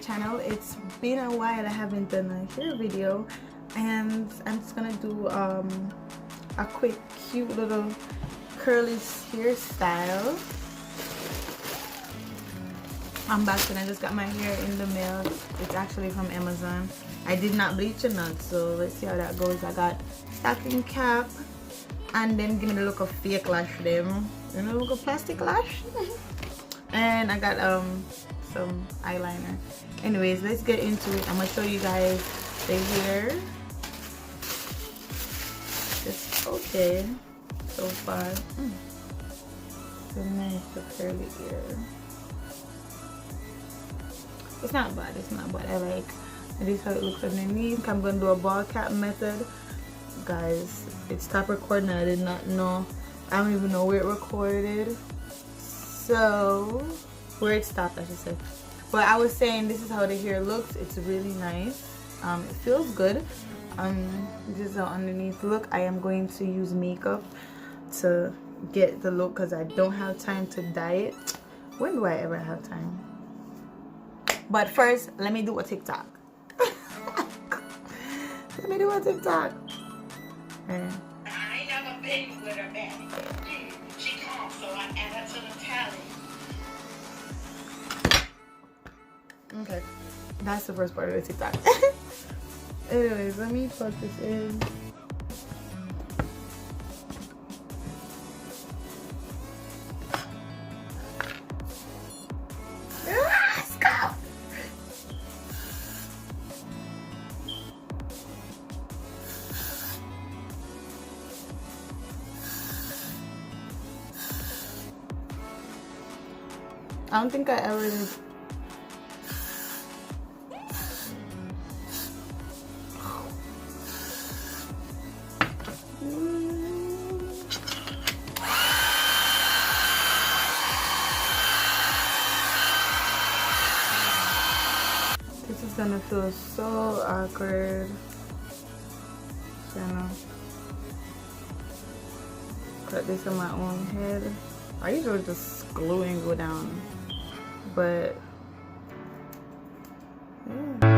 channel. It's been a while I haven't done a hair video, and I'm just gonna do a quick cute little curly hairstyle. I'm back and I just got my hair in the mail. It's actually from Amazon. I did not bleach or not, so let's see how that goes. I got stocking cap, and then give me the look of fake lash them, you know, look of plastic lash. And I got some eyeliner. Anyways, let's get into it. I'm gonna show you guys the hair. It's okay so far. So nice, the curly hair. It's not bad, it's not bad. I like this is how it looks underneath. I'm gonna do a ball cap method. Guys, it stopped recording. I did not know. I don't even know where it recorded. So where it stopped, I should say. But I was saying this is how the hair looks. It's really nice. It feels good. This is how underneath look. I am going to use makeup to get the look because I don't have time to dye it. When do I ever have time? But first, let me do a TikTok. Let me do a TikTok. I ain't never been with her back. She comes, so I add her to the tally. Okay, that's the first part of the TikTok. Anyways, let me plug this in. Let's go. I don't think I ever did. This is gonna feel so awkward. So, you know, cut this on my own head. I usually just glue and go down, but yeah.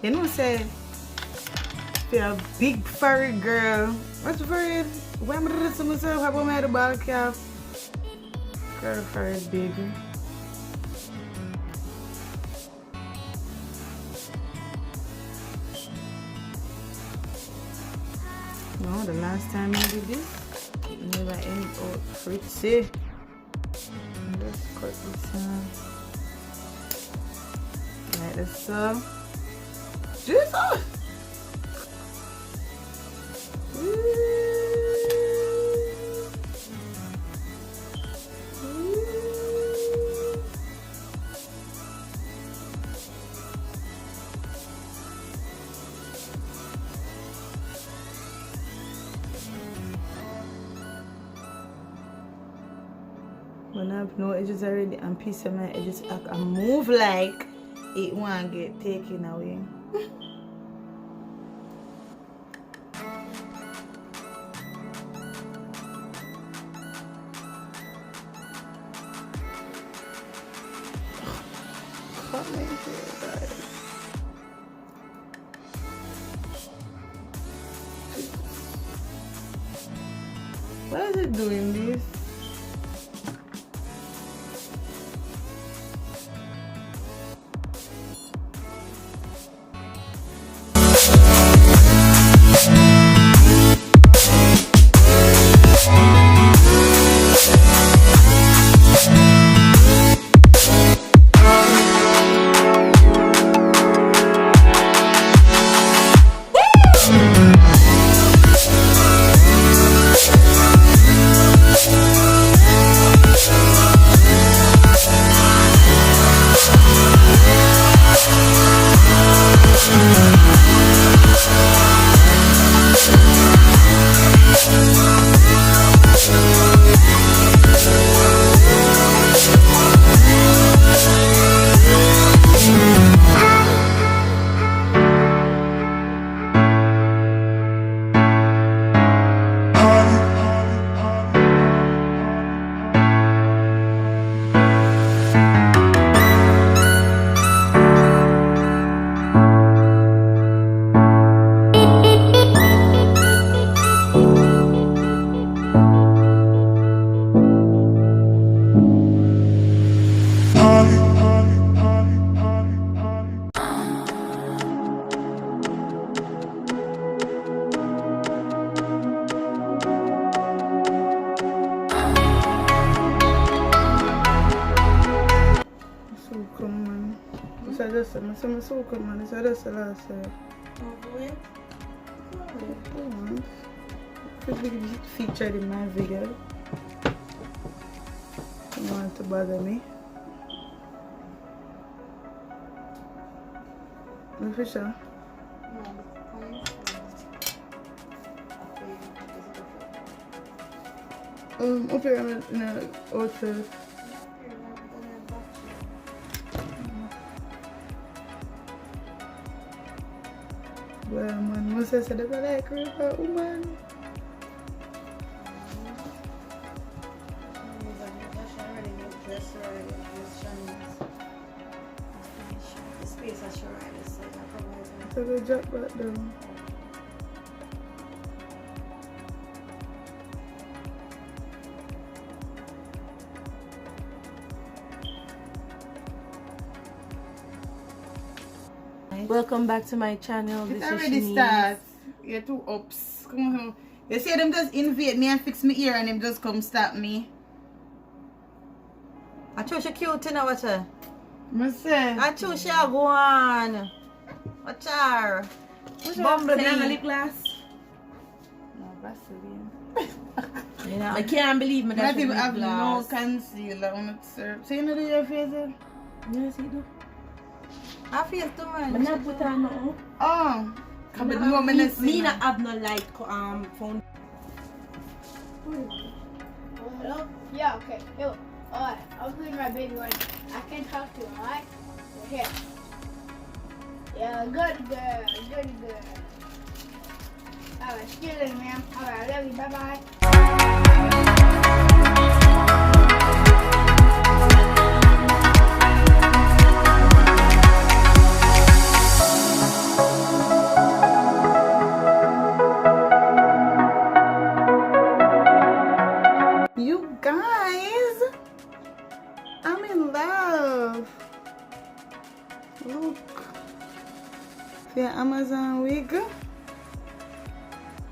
You know, say you're a big furry girl. What's furry? Why am I doing to myself? How about my ball cap? Girl, furry is big. No, the last time I did this, it never ended out pretty. Let's cut this out. Like this up. Jesus! When I have no edges already and piece of my edges, I can move like it won't get taken away. Cut my hair, guys. Why is it doing this? just I'm so good, man. This is just the last year. Oh, wait. Could be featured in my video. Don't want to bother me. Official. Up here in a hotel. Well, man, must have said they were like a woman. So they drop back down. Welcome back to my channel. It This is already Shanice. starts. You're too ups. Come on. You see them just invade me and fix me ear and them just come stop me. I choose you cute in watch her. Myself. I choose you go on. Watch her. Bumblebee. Can I have a lip gloss? No, Vaseline. You know, I can't believe me I that don't you even have lip no gloss. concealer on it, sir. So you know do your face there? Yes, you do. I feel too much. But not put on no. Oh. Come on, no, Me not have no light phone. Hello? Yeah, okay. Yo, alright. I was doing my baby one. I can talk to you, alright? Here. Yeah, good girl. Good girl. Alright, see you later, ma'am. Alright, I love you. Bye bye. You guys, I'm in love. Look, the Amazon wig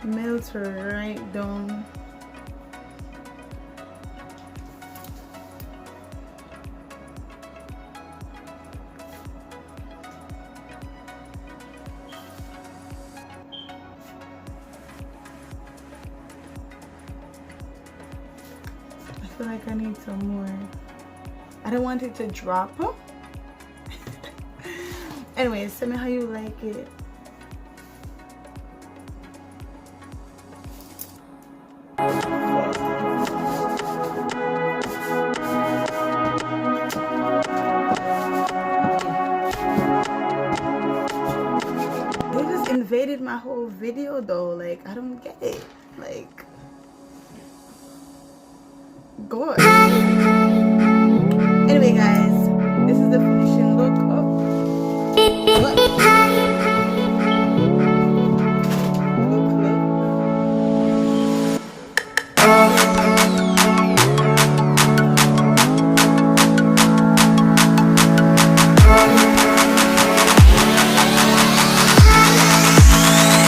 melts right down. I feel like I need some more. I don't want it to drop. Anyways, tell me how you like it. They just invaded my whole video though. Like, I don't get it. Like, God.